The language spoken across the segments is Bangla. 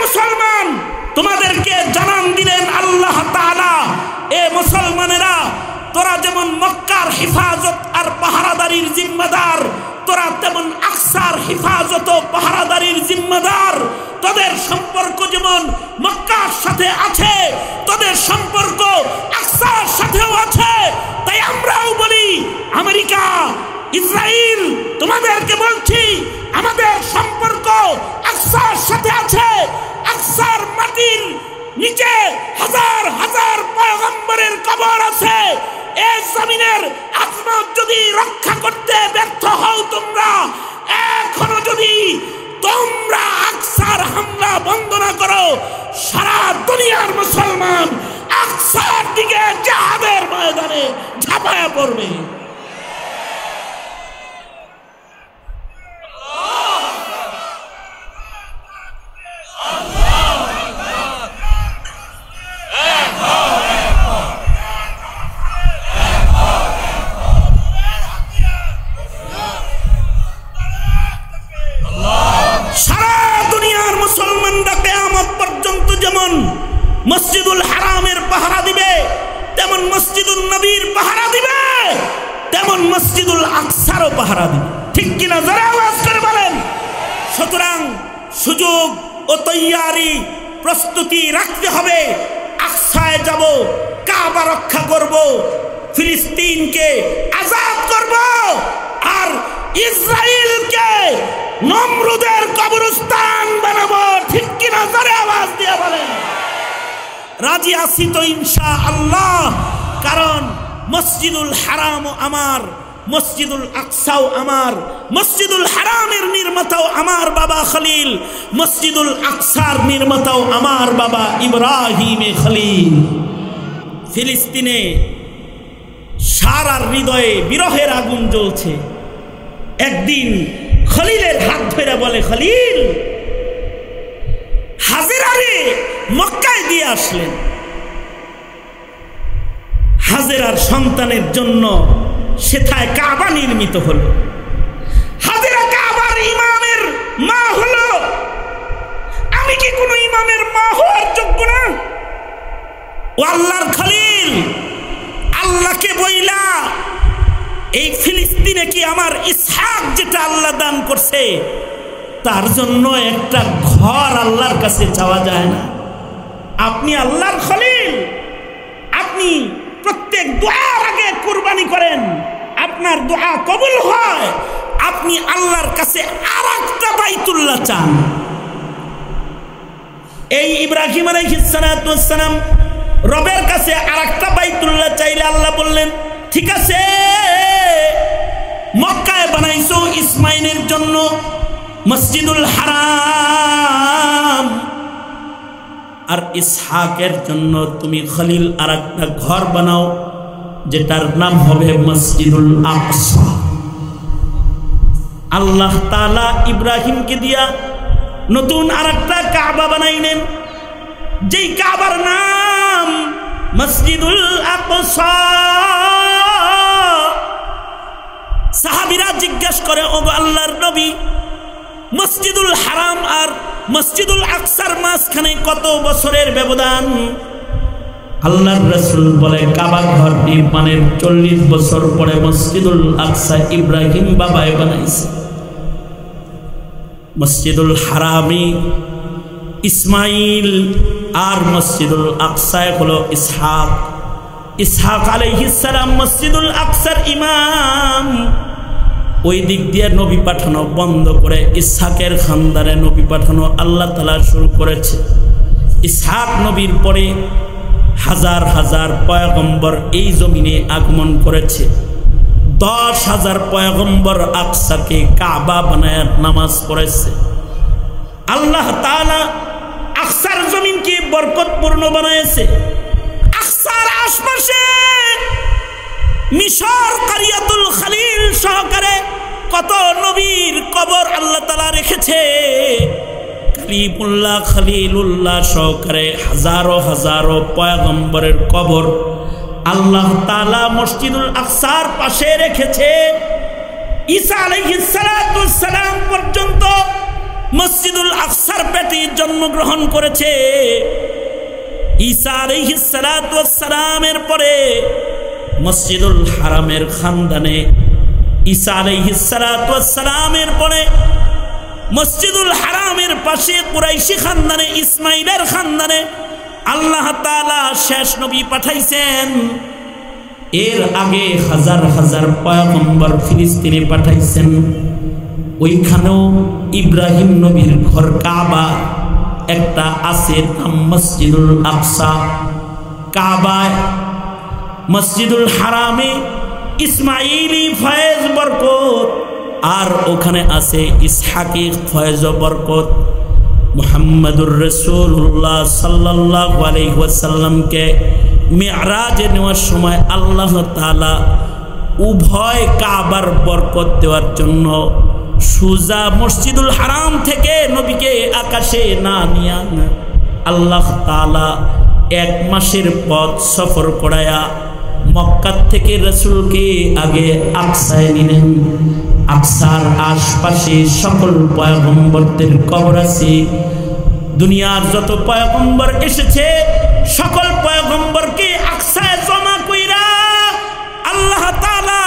মুসলমান, তোমাদেরকে জানান দিলেন আল্লাহ তাআলা, এ মুসলমানেরা, তোরা যেমন মক্কার হেফাজত আর পাহারাদারির জিম্মাদার, তোরা তেমন আকসার হেফাজত ও পাহারাদারির জিম্মাদার। তোদের সম্পর্ক যেমন মক্কার সাথে আছে, তোদের সম্পর্ক আকসার সাথেও আছে। তাই আমরাও বলি, আমেরিকা, ইসরায়েল, তোমাদেরকে বলছি, আমাদের সম্পর্ক আকসার সাথে আছে। আকসার মাটির নিচে হাজার হাজার পয়গম্বরের কবর আছে। এই জমিনের আজমত যদি রক্ষা করতে ব্যর্থ হও তোমরা, এখনো যদি তোমরা আকসার হামলা বন্ধ না করো, সারা দুনিয়ার মুসলমান আকসার দিকে জিহাদের ময়দানে ঝাঁপায়া পড়বে। মসজিদুল হারামের পাহারা দিবে, তেমন মসজিদুল নবীর পাহারা দিবে, তেমন মসজিদুল আকসারও পাহারা দিবে। ঠিক কিনা? যারা আওয়াজ করে বলেন। সুতরাং সুযোগ ও তৈয়ারি প্রস্তুতি রাখতে হবে। আকসায় যাব, কাবা রক্ষা করব, ফিলিস্তিনকে আজাদ করব, আর ইসরায়েলকে নমরুদের কবরস্থান বানাবো। ঠিক কিনা? যারা আওয়াজ দিয়ে বলেন। রাজি আছি তো ইনশাআল্লাহ। কারণ মসজিদুল হারামও আমার, মসজিদুল আকসাও আমার। মসজিদুল হারামের নির্মাতাও আমার বাবা খলিল, মসজিদুল আকসার নির্মাতাও আমার বাবা ইব্রাহিম খলিল। ফিলিস্তিনে সারার হৃদয়ে বিরহের আগুন জ্বলছে। একদিন খলিলের হাত ধরে বলে, খলিল, হাজেরারে মক্কায় দিয়ে আসলেন। হাজেরার সন্তানের জন্য সেথায় কাবা নির্মিত হলো। হাজেরা কাবার ইমামের মা হলো। আমি কি কোনো ইমামের মা হওয়ার যোগ্য না? ও আল্লাহর খলিল, আল্লাহকে বইলা, এই ফিলিস্তিনে কি আমার ইসহাক যেটা আল্লাহ দান করছে তার জন্য একটা ঘর আল্লাহর কাছে চাওয়া যায় না? আপনি আল্লাহর খলিল, আপনি প্রত্যেক দোয়ার আগে কুরবানি করেন, আপনার দোয়া কবুল হয়। আপনি আল্লাহর কাছে আরেকটা বাইতুল্লাহ চান। এই ইব্রাহিম আলাইহিস সালাম রবের কাছে আরেকটা বাইতুল্লাহ চাইলে আল্লাহ বললেন, ঠিক আছে, মক্কায় বানাইছো ইসমাইলের জন্য মসজিদুল হারাম, আর ইসহাকের জন্য তুমি খলিল আর একটা ঘর বানাও যেটার নাম হবে মসজিদুল আকসা। আল্লাহ তাআলা ইব্রাহিমকে দিয়া নতুন আর একটা কাবা বানাইলেন, যেই কাবার নাম মসজিদুল আকসা। সাহাবীরা জিজ্ঞাসা করে, ও আল্লাহর নবী, মসজিদুল হারাম আর মসজিদুল আকসার মাঝখানে কত বছরের ব্যবধান? আল্লাহর রাসূল বলে, কাবা ঘর নির্মাণের 40 বছর পরে মসজিদুল আকসা ইব্রাহিম বাবাই বানাইছে। মসজিদুল হারামে ইসমাইল আর মসজিদুল আকসায় হলো ইসহাক। ইসহাক আলাইহিস সালাম মসজিদুল আকসার ইমাম। ওই দিক দিয়ে নবী পাঠানো বন্ধ করে ইসহাকের খানদানে নবী পাঠানো আল্লাহ তাআলা শুরু করেছে। ইসহাক নবীর পরে হাজার হাজার পয়গম্বর এই জমিনে আগমন করেছে। 10,000 পয়গম্বর আকসাকে কাবা বানায় নামাজ পড়েছে। আল্লাহ তাআলা আকসার জমিনকে বরকতপূর্ণ বানাইছে। আকসার আশপাশে মিশর কারিয়াতুল খলিল সহকারে কত নবীর কবর আল্লাহ তাআলা রেখেছে। কালিমুল্লাহ খলিলুল্লাহ সহকারে হাজারো হাজারো পয়গম্বরের কবর আল্লাহ তাআলা মসজিদুল আকসার পাশে রেখেছে। ঈসা আলাইহিস সালাম পর্যন্ত মসজিদুল আকসার পেটে জন্মগ্রহণ করেছে। ঈসা আলাইহিস সালাতু ওয়াস সালামের পরে মসজিদুল হারামের খানদানে, ঈসা আলাইহিস সালাতু ওয়াস সালামের পরে মসজিদুল হারামের পাশে কুরাইশি খানদানে, ইসমাইলের খানদানে আল্লাহ তাআলা শেষ নবী পাঠাইছেন। এর আগে হাজার হাজার পয়গম্বর ফিলিস্তিনে পাঠাইছেন। ওইখানেও ইব্রাহিম নবীর ঘর কাবা একটা আছে, নাম মসজিদুল আকসা। কাবায় মসজিদুল হারামে ইসমাইলি ফয়েজ বরকত, আর ওখানে আছে ইসহাকি ফয়েজ বরকত। মুহাম্মাদুর রাসূলুল্লাহ সাল্লাল্লাহু আলাইহি ওয়াসাল্লামকে মিরাজে নেওয়ার সময় আল্লাহ তাআলা উভয় কাবার বরকত দেওয়ার জন্য সুজা মসজিদুল হারাম থেকে নবীকে আকাশে না নিয়ে আল্লাহ তাআলা 1 মাসের পথ সফর করায়া মক্কা থেকে রাসূলকে আগে আকসায় নিলেন। আকসার আশপাশে সকল পয়গম্বরদের কবর আছে। দুনিয়ার যত পয়গম্বর এসেছে সকল পয়গম্বরকে আকসায় জমা কইরা আল্লাহ তাআলা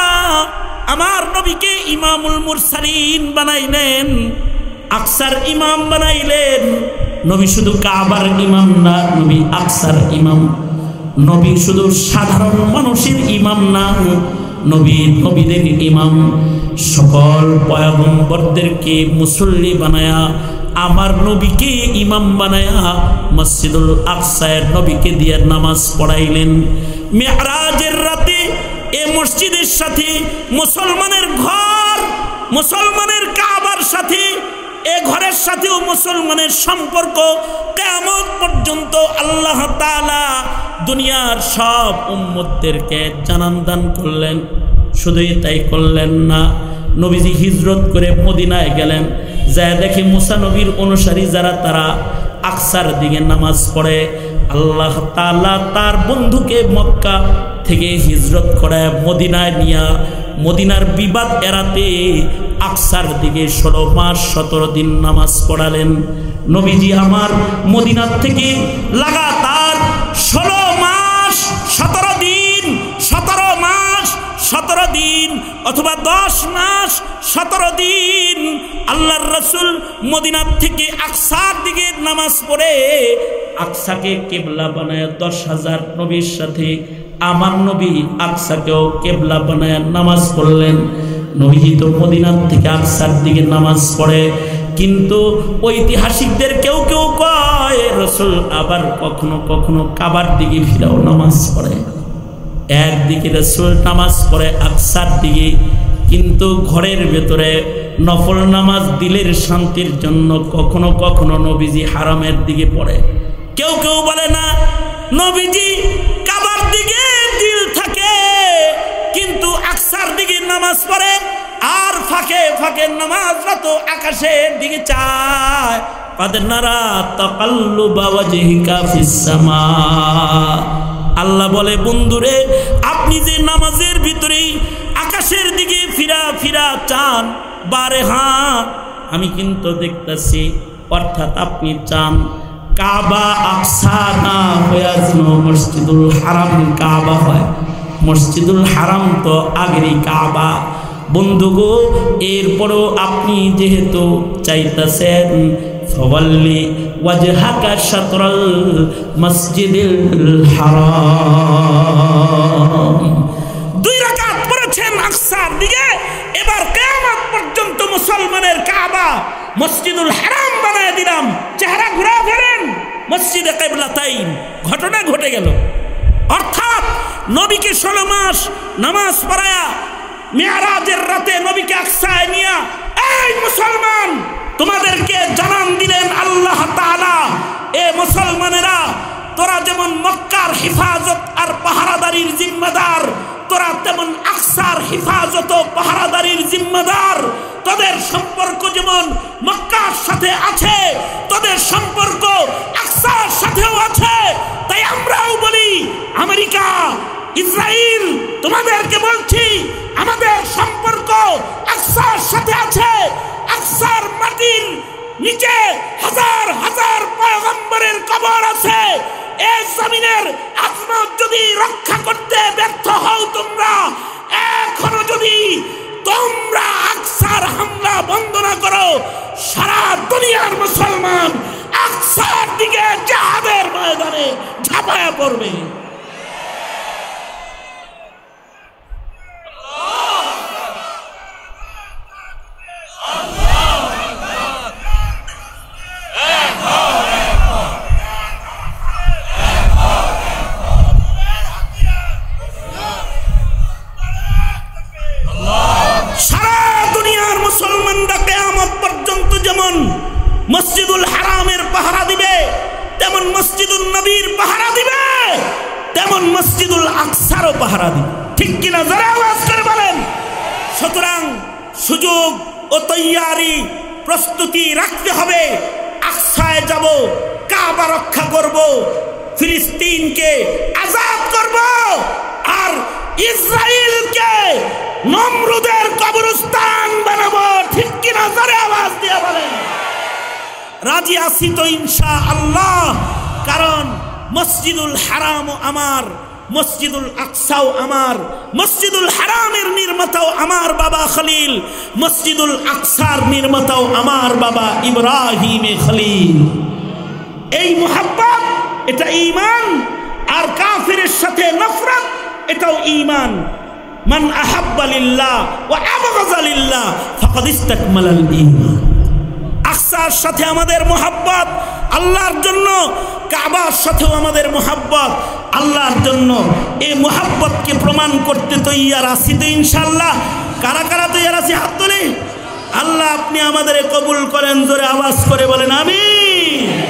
আমার নবীকে ইমামুল মুরসালিন বানাইলেন, আকসার ইমাম বানাইলেন। নবী শুধু কাবার ইমাম না, নবী আকসার ইমাম। নবী শুধু সাধারণ মানুষের ইমাম না, নবী নবীদের ইমাম। সকল পয়গম্বরদেরকে মুসল্লি বানায়া আমার নবীকে ইমাম বানায়া মসজিদুল আকসায় নবীকে দিয়ে নামাজ পড়াইলেন। মিরাজের রাতে এই মসজিদের সাথে মুসলমানের ঘর, মুসলমানের কাবার সাথে, এ ঘরের সাথেও মুসলমানের সম্পর্ক কিয়ামত পর্যন্ত আল্লাহ তাআলা দুনিয়ার সব উম্মতদেরকে জানান দান করলেন। শুধুই তাই করলেন না, নবীজি হিজরত করে মদিনায় গেলেন। যায় দেখে মুসা নবীর অনুসারী যারা তারা আকসার দিকে নামাজ পড়ে। আল্লাহ তাআলা তার বন্ধুকে মক্কা থেকে হিজরত করায় মদিনায় নিয়া মদিনার বিবাদ এড়াতে আকসার দিকে 16 মাস 17 দিন নামাজ পড়ালেন। নবীজি আমার মদিনার থেকে লাগাতার 16 মাস 17 দিন, 17 মাস 17 দিন অথবা 10 মাস 17 দিন আল্লাহর রাসূল মদিনার থেকে আকসার দিকে নামাজ পড়ে আকসাকে কিবলা বানায় 10,000 নবীর সাথে আমার নবী আকসাকেও কিবলা বানায় নামাজ পড়লেন। নবীজি তো মদিনার থেকে আকসার দিকে নামাজ পড়ে, কিন্তু ঐতিহাসিকদের কেউ কেউ কয় রাসূল আবার কখনো কখনো কাবার দিকে ফিরেও নামাজ পড়ে। একদিকে রাসূল নামাজ পড়ে আকসার দিকে, কিন্তু ঘরের ভেতরে নফল নামাজ দিলের শান্তির জন্য কখনো কখনো নবীজি হারামের দিকে পড়ে। কেউ কেউ বলে না, নবীজি কাবার দিকে দিল থাকে কিন্তু আকসার দিকে নামাজ পড়ে, আর ফাঁকে ফাঁকে নামাজরত আকাশের দিকে চায়। قد نرى تقلب وجهك في السماء আল্লাহ বলে, বন্ধুরে আপনি যে নামাজের ভিতরেই আকাশের দিকে ফিরা ফিরা চান, বারে হ্যাঁ আমি কিন্তু দেখতেছি, অর্থাৎ আপনি চান কাবা আকসা না হয়ে যেন মসজিদুল হারাম কাবা হয়। মসজিদুল হারাম তো আগেরই কাবা। বন্ধুগো, এরপরও আপনি যেহেতু চাইতেছেন ফওয়াল্লি ওয়াজহাকা শাতরাল মসজিদিল হারাম, 2 রাকাত পড়েছেন আকসার দিকে। এবার কিয়ামত পর্যন্ত মুসলমানের কাবা মসজিদুল হারাম বানায় দিলাম, চেহারা ঘুরা ফেরেন মসজিদে কিবলাতাইন। ঘটনা ঘটে গেল। অর্থাৎ নবীকে 16 মাস নামাজ পড়ায়া মিরাজের রাতে নবীকে আকসায় নিয়া, এই মুসলমান তোমাদেরকে জানান দিলেন আল্লাহ তাআলা, এ মুসলমানেরা তোরা যেমন মক্কার হিফাজত আর পাহারাদারির জিম্মাদার, তোরা তেমন আকসার হিফাজত ও পাহারাদারির জিম্মাদার। তোদের সম্পর্ক যেমন মক্কার সাথে আছে, তোদের সম্পর্ক আকসার সাথেও আছে। তাই আমরাও বলি, আমেরিকা, ইসরায়েল, তোমাদেরকে বলছি আমাদের সম্পর্ক আকসার সাথে আছে। আকসার মাটির নিচে হাজার হাজার পয়গম্বরের কবর আছে। এই জমিনের আজমত যদি রক্ষা করতে ব্যর্থ হও তোমরা, এখনো যদি তোমরা আকসার হামলা বন্ধ না করো, সারা দুনিয়ার মুসলমান আকসার দিকে জিহাদের ময়দানে ঝাঁপায়া পড়বে। মসজিদুল হারামের পাহারা দিবে, তেমন মসজিদুল নবীর পাহারা দিবে, তেমন মসজিদুল আকসারও পাহারা দিবে। ঠিক কিনা যারা আওয়াজ করে বলেন। সুতরাং সুযোগ ও তৈয়ারি প্রস্তুতি রাখতে হবে। আকসায় যাব, কাবা রক্ষা করব, ফিলিস্তিনকে আজাদ করব, আর ইসরায়েলকে নমরুদের কবরস্থান বানাবো। ঠিক কিনা যারা আওয়াজ দিয়ে বলেন। রাজি আছি তো ইনশাআল্লাহ। কারণ মসজিদুল হারামও আমার, মসজিদুল আকসাও আমার। মসজিদুল হারামের নির্মাতাও আমার বাবা খলিল, মসজিদুল আকসার নির্মাতাও আমার বাবা ইব্রাহিম খলিল। এই মুহাব্বত, এটা ঈমান। আর কাফিরের সাথে নফরত, এটাও ঈমান। মান আহাব্বা লিল্লাহ ওয়া আবগাযা লিল্লাহ ফাকাদ ইসতাকমালাল ঈমান। আকসার সাথে আমাদের মোহাব্বত আল্লাহর জন্য, কাবার সাথেও আমাদের মোহাব্বত আল্লাহর জন্য। এই মোহাব্বতকে প্রমাণ করতে তৈয়ার আছি তো ইনশাআল্লাহ। কারা কারা তৈয়ার আছি হাত তুলে। আল্লাহ আপনি আমাদের কবুল করেন। জোরে আওয়াজ করে বলেন আমিন।